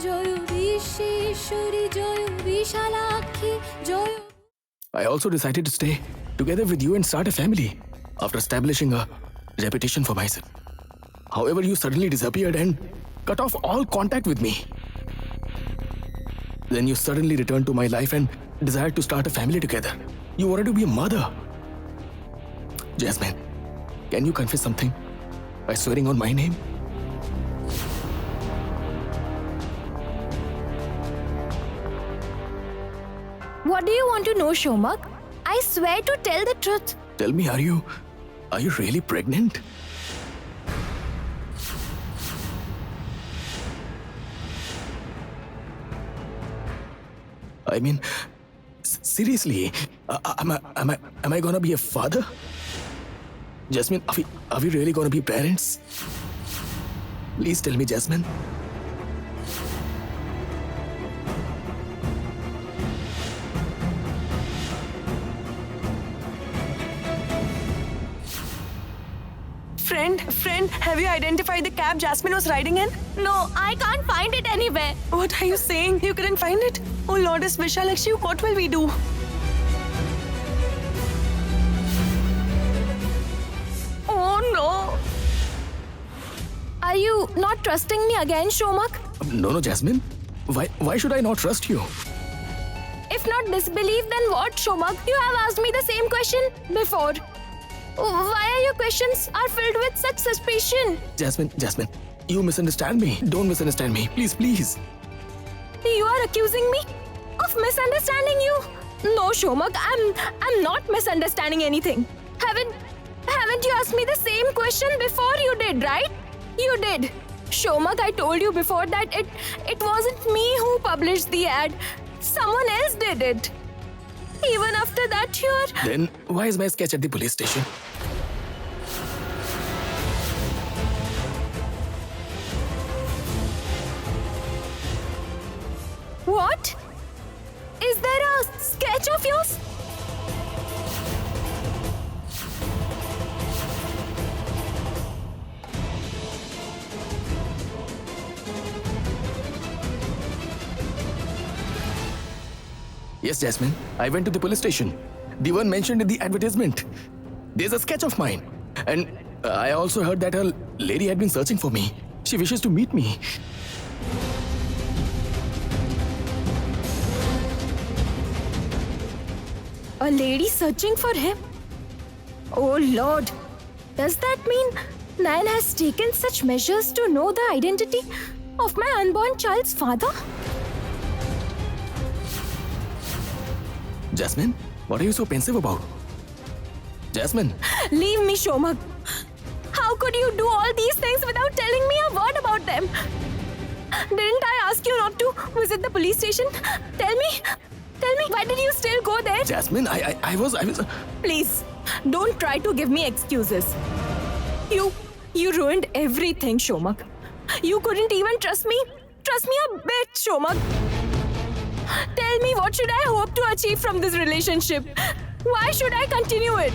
Joy Bishweshwari Joy Bishalakshi Joy I also decided to stay together with you and start a family after establishing a reputation for myself. However, you suddenly disappeared and cut off all contact with me. Then you suddenly returned to my life and desired to start a family together. You wanted to be a mother. Jasmine, can you confess something by swearing on my name? What do you want to know, Shomak? I swear to tell the truth. Tell me, are you really pregnant? I mean, seriously, am I gonna be a father? Jasmine, are we really gonna be parents? Please tell me, Jasmine. Friend, have you identified the cab Jasmine was riding in? No, I can't find it anywhere. What are you saying? You couldn't find it? Oh Lordess Vishalakshi, what will we do? Oh no. Are you not trusting me again, Shomak? No, Jasmine. Why should I not trust you? If not disbelief, then what, Shomak? You have asked me the same question before. Why are your questions are filled with such suspicion? Jasmine, you misunderstand me. Don't misunderstand me. Please. You are accusing me of misunderstanding you? No, Shomak, I'm not misunderstanding anything. Haven't you asked me the same question before? You did, right? You did. Shomak, I told you before that it wasn't me who published the ad. Someone else did it. Even after that, you're... Then why is my sketch at the police station? What? Is there a sketch of yours? Yes, Jasmine. I went to the police station. The one mentioned in the advertisement. There's a sketch of mine. And I also heard that a lady had been searching for me. She wishes to meet me. A lady searching for him? Oh Lord. Does that mean Nayan has taken such measures to know the identity of my unborn child's father? Jasmine, what are you so pensive about? Jasmine. Leave me, Shomak. How could you do all these things without telling me a word about them? Didn't I ask you not to visit the police station? Tell me, why did you still go there? Jasmine, I was... Please, don't try to give me excuses. You ruined everything, Shomak. You couldn't even trust me. Trust me a bit, Shomak. Tell me, what should I hope to achieve from this relationship? Why should I continue it?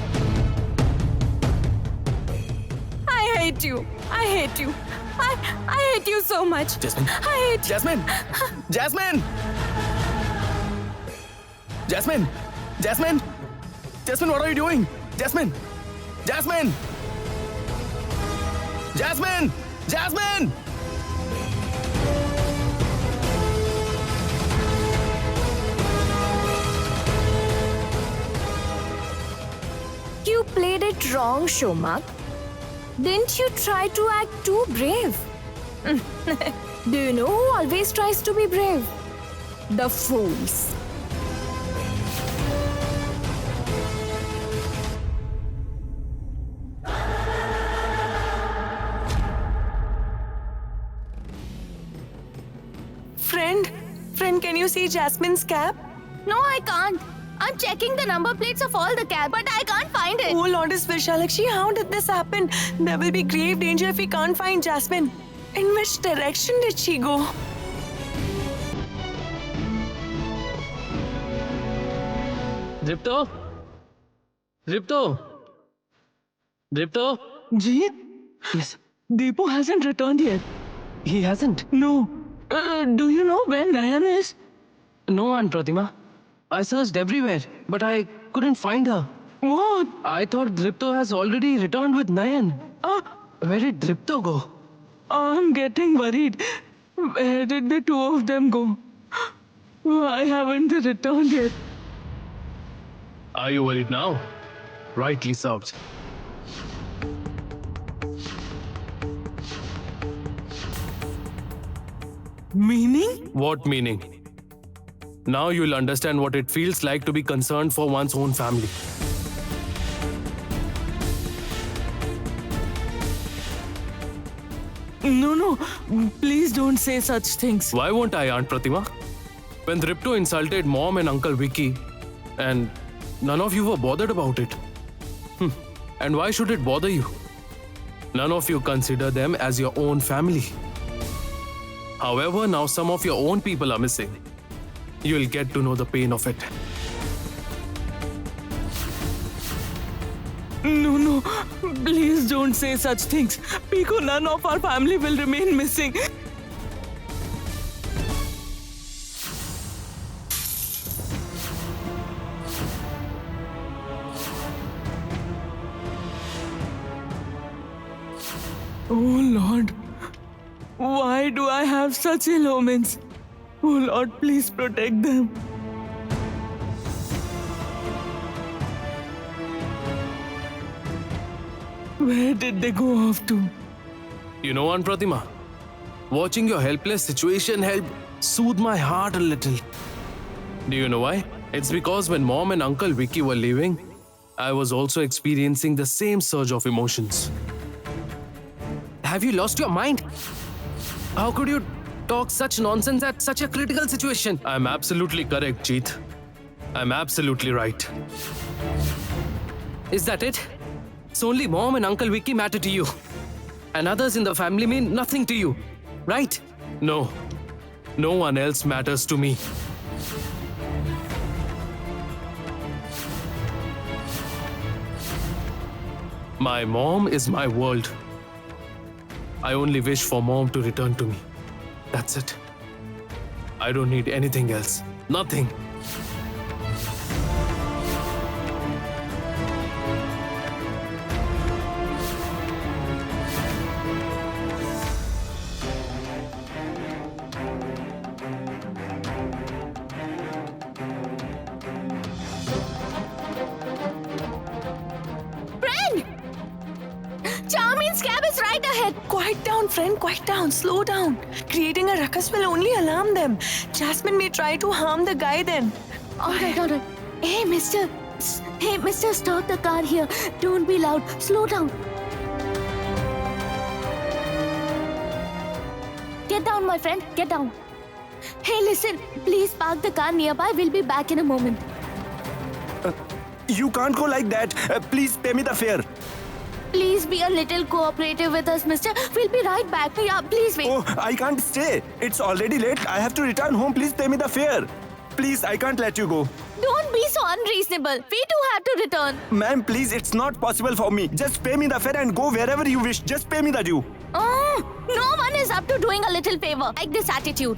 I hate you. I hate you. I hate you so much. Jasmine. I hate you. Jasmine! Jasmine! Jasmine! Jasmine! Jasmine, what are you doing? Jasmine! Jasmine! Jasmine! Jasmine! You played it wrong, Shomak. Didn't you try to act too brave? Do you know who always tries to be brave? The fools. Friend, can you see Jasmine's cab? No, I can't. I'm checking the number plates of all the cabs, but I can't find it. Oh Lordess Vishalakshi, how did this happen? There will be grave danger if we can't find Jasmine. In which direction did she go? Dripto? Jeet? Yes. Deepu hasn't returned yet. He hasn't. No. Do you know where Nayan is? No, Aunt Pratima. I searched everywhere, but I couldn't find her. What? I thought Dripto has already returned with Nayan. Where did Dripto go? I'm getting worried. Where did the two of them go? Why haven't they returned yet? Are you worried now? Rightly served. Meaning? What meaning? Now you'll understand what it feels like to be concerned for one's own family. No, please don't say such things. Why won't I, Aunt Pratima? When Dripto insulted Mom and Uncle Vicky, and none of you were bothered about it. And why should it bother you? None of you consider them as your own family. However, now some of your own people are missing. You'll get to know the pain of it. No, please don't say such things. Pico, none of our family will remain missing. Oh Lord, why do I have such ill omens? Oh Lord, please protect them. Where did they go off to? You know, Aunt Pratima, watching your helpless situation helped soothe my heart a little. Do you know why? It's because when Mom and Uncle Vicky were leaving, I was also experiencing the same surge of emotions. Have you lost your mind? How could you talk such nonsense at such a critical situation? I'm absolutely correct, Jeet. I'm absolutely right. Is that it? So only Mom and Uncle Vicky matter to you. And others in the family mean nothing to you, right? No. No one else matters to me. My mom is my world. I only wish for Mom to return to me. That's it. I don't need anything else. Nothing. Friend! Charmin's cab is right ahead. Quiet down, friend, quiet down. Slow down. Creating a ruckus will only alarm them. Jasmine may try to harm the guy then. Alright. Hey, mister. Hey, mister, stop the car here. Don't be loud. Slow down. Get down, my friend. Get down. Hey, listen. Please park the car nearby. We'll be back in a moment. You can't go like that. Please pay me the fare. Please be a little cooperative with us, mister. We'll be right back. Yeah, please wait. Oh, I can't stay. It's already late. I have to return home. Please pay me the fare. Please, I can't let you go. Don't be so unreasonable. We too have to return. Ma'am, please, it's not possible for me. Just pay me the fare and go wherever you wish. Just pay me the due. No one is up to doing a little favor like this attitude.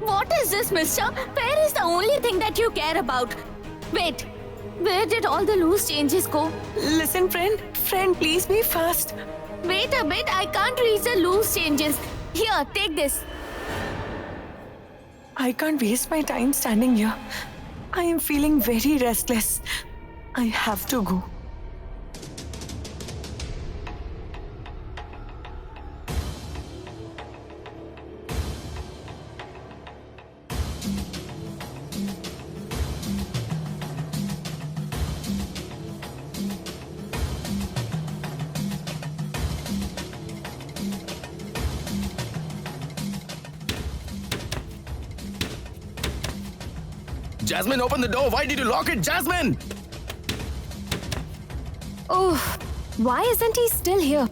What is this, mister? Fare is the only thing that you care about. Wait, where did all the loose changes go? Listen, friend. Friend, please be fast. Wait a bit, I can't reach the loose changes. Here, take this. I can't waste my time standing here. I am feeling very restless. I have to go. Jasmine, open the door. Why did you lock it, Jasmine? Oh, why isn't he still here?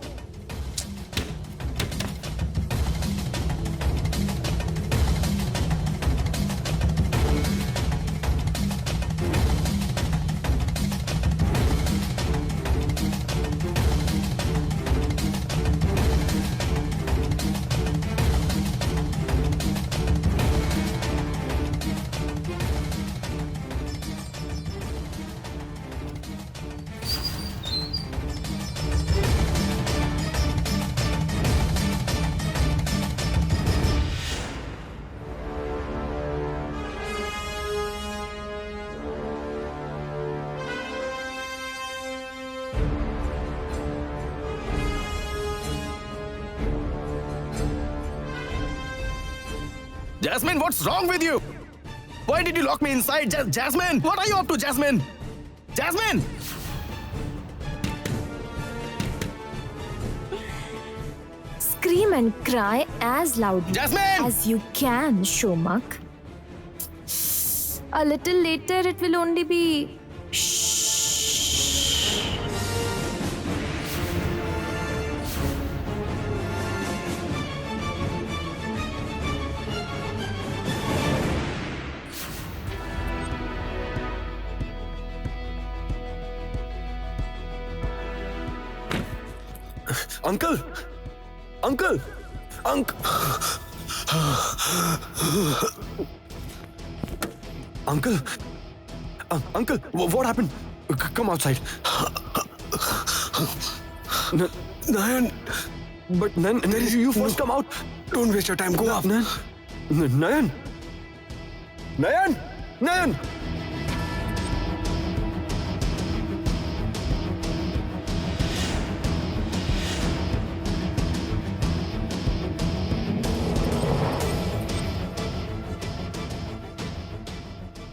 Jasmine, what's wrong with you? Why did you lock me inside? Jasmine, what are you up to, Jasmine? Jasmine! Scream and cry as loudly Jasmine! as you can, Shomak. A little later, it will only be shh. Uncle! Uncle! Uncle! Uncle! Uncle, what happened? Come outside. Nayan! But Nayan, you first come out. Don't waste your time. Go up. Nayan! Nayan! Nayan!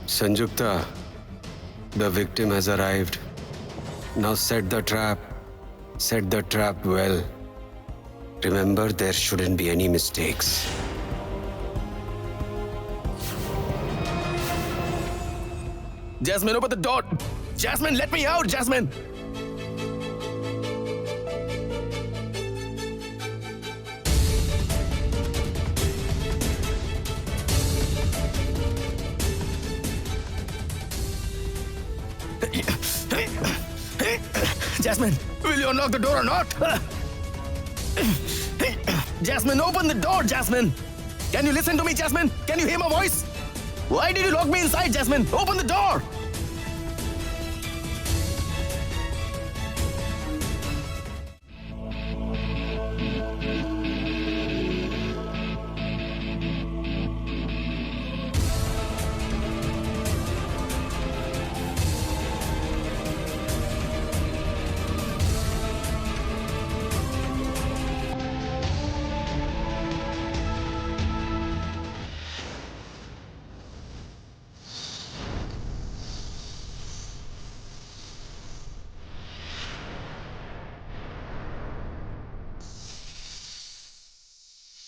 Sanjukta, the victim has arrived. Now set the trap. Set the trap well. Remember, there shouldn't be any mistakes. Jasmine, open the door! Jasmine, let me out, Jasmine! Jasmine, will you unlock the door or not? Jasmine, open the door, Jasmine! Can you listen to me, Jasmine? Can you hear my voice? Why did you lock me inside, Jasmine? Open the door!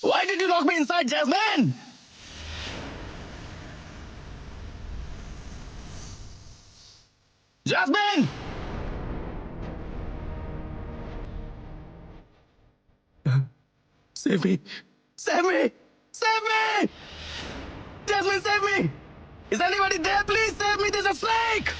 Why did you lock me inside, Jasmine? Jasmine! Save me! Save me! Save me! Jasmine, save me! Is anybody there? Please save me! There's a snake!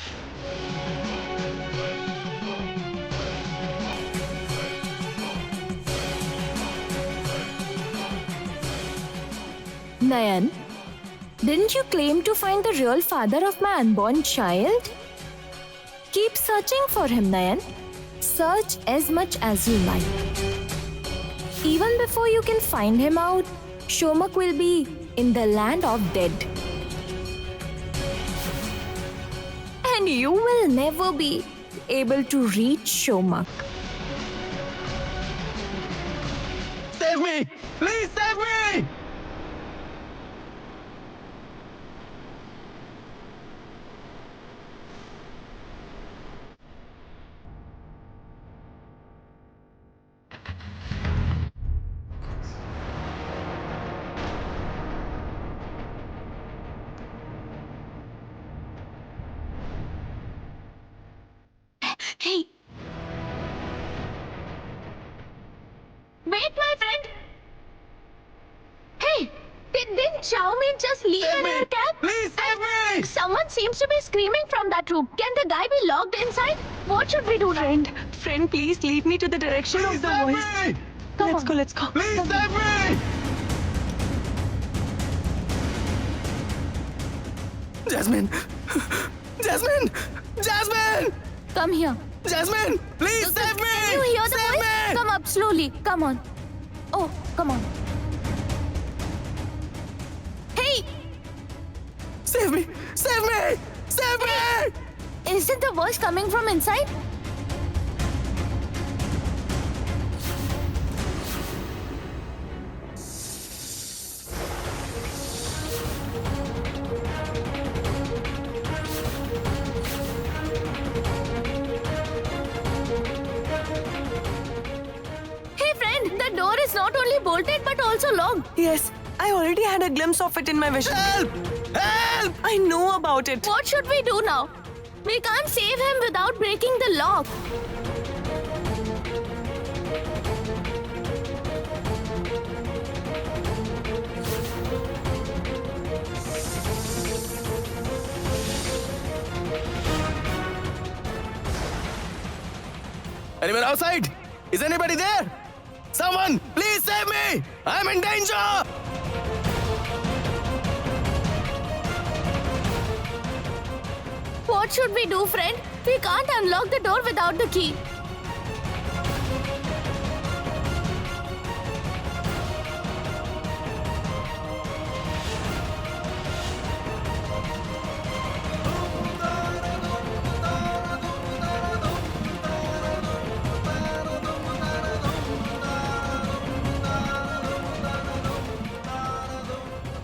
Nayan, didn't you claim to find the real father of my unborn child? Keep searching for him, Nayan. Search as much as you like. Even before you can find him out, Shomak will be in the land of dead. And you will never be able to reach Shomak. Save me! Please save me! Hey! Wait, my friend! Hey! Didn't Xiaomi just leave Save in me! her cab? Please save me! Someone seems to be screaming from that room. Can the guy be locked inside? What should we do now? Friend, please lead me to the direction Please of the save voice. me! Let's go. Please save me! Jasmine! Jasmine! Jasmine! Come here. Jasmine! Please save me! Can you hear the Save voice? me! Come up slowly. Come on. Oh, come on. Hey! Save me! Save me! Save me! Isn't the voice coming from inside? bolted but also locked. Yes, I already had a glimpse of it in my vision. Help! Help! I know about it. What should we do now? We can't save him without breaking the lock. Anyone outside? Is anybody there? Someone, please save me! I'm in danger! What should we do, friend? We can't unlock the door without the key.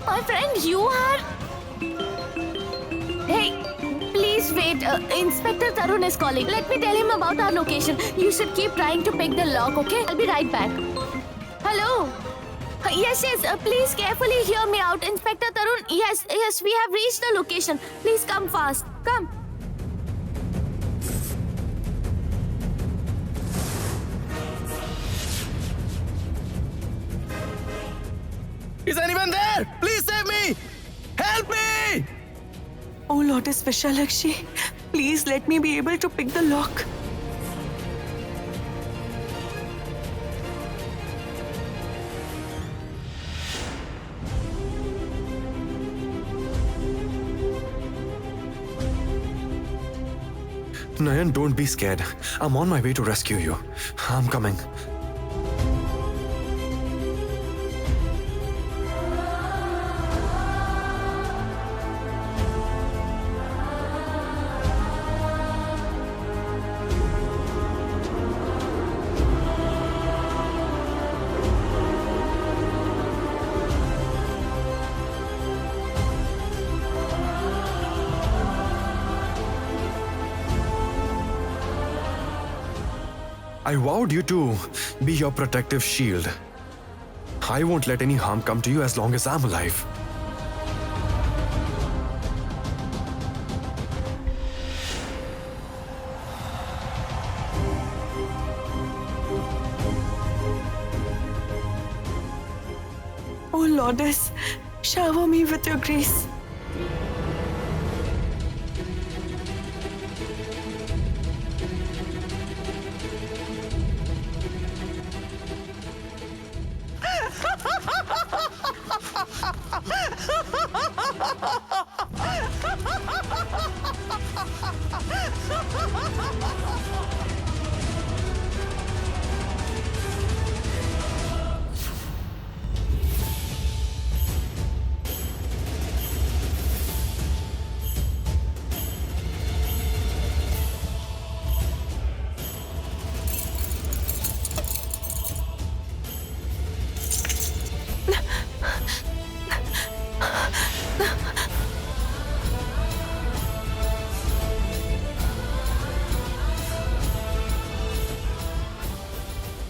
My friend, you are... Hey, please wait. Inspector Tarun is calling. Let me tell him about our location. You should keep trying to pick the lock, okay? I'll be right back. Hello? Yes, please carefully hear me out. Inspector Tarun, yes, we have reached the location. Please come fast. Come. Is anyone there? Please save me! Help me! Oh, Lotus Vishalakshi, please let me be able to pick the lock. Nayan, don't be scared. I'm on my way to rescue you. I'm coming. I vowed you to be your protective shield. I won't let any harm come to you as long as I'm alive. Oh, Lotus, shower me with your grace.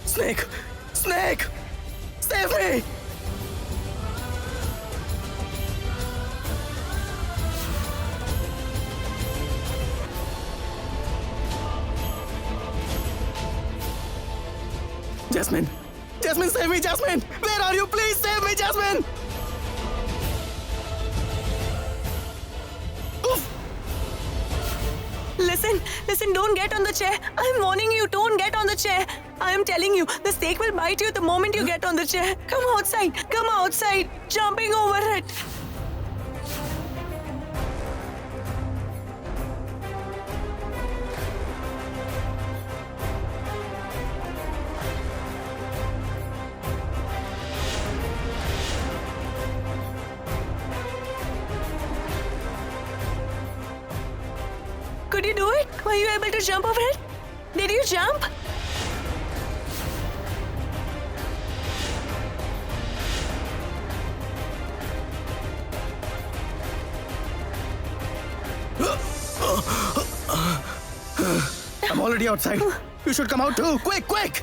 Snake! Snake! Save me! Jasmine! Jasmine, save me, Jasmine! Where are you? Please save me, Jasmine! Listen, don't get on the chair. I'm warning you, don't get on the chair. I am telling you, the snake will bite you the moment you get on the chair. Come outside, jumping over it. Could you do it? Were you able to jump over it? Did you jump? I'm already outside. You should come out too. Quick, quick!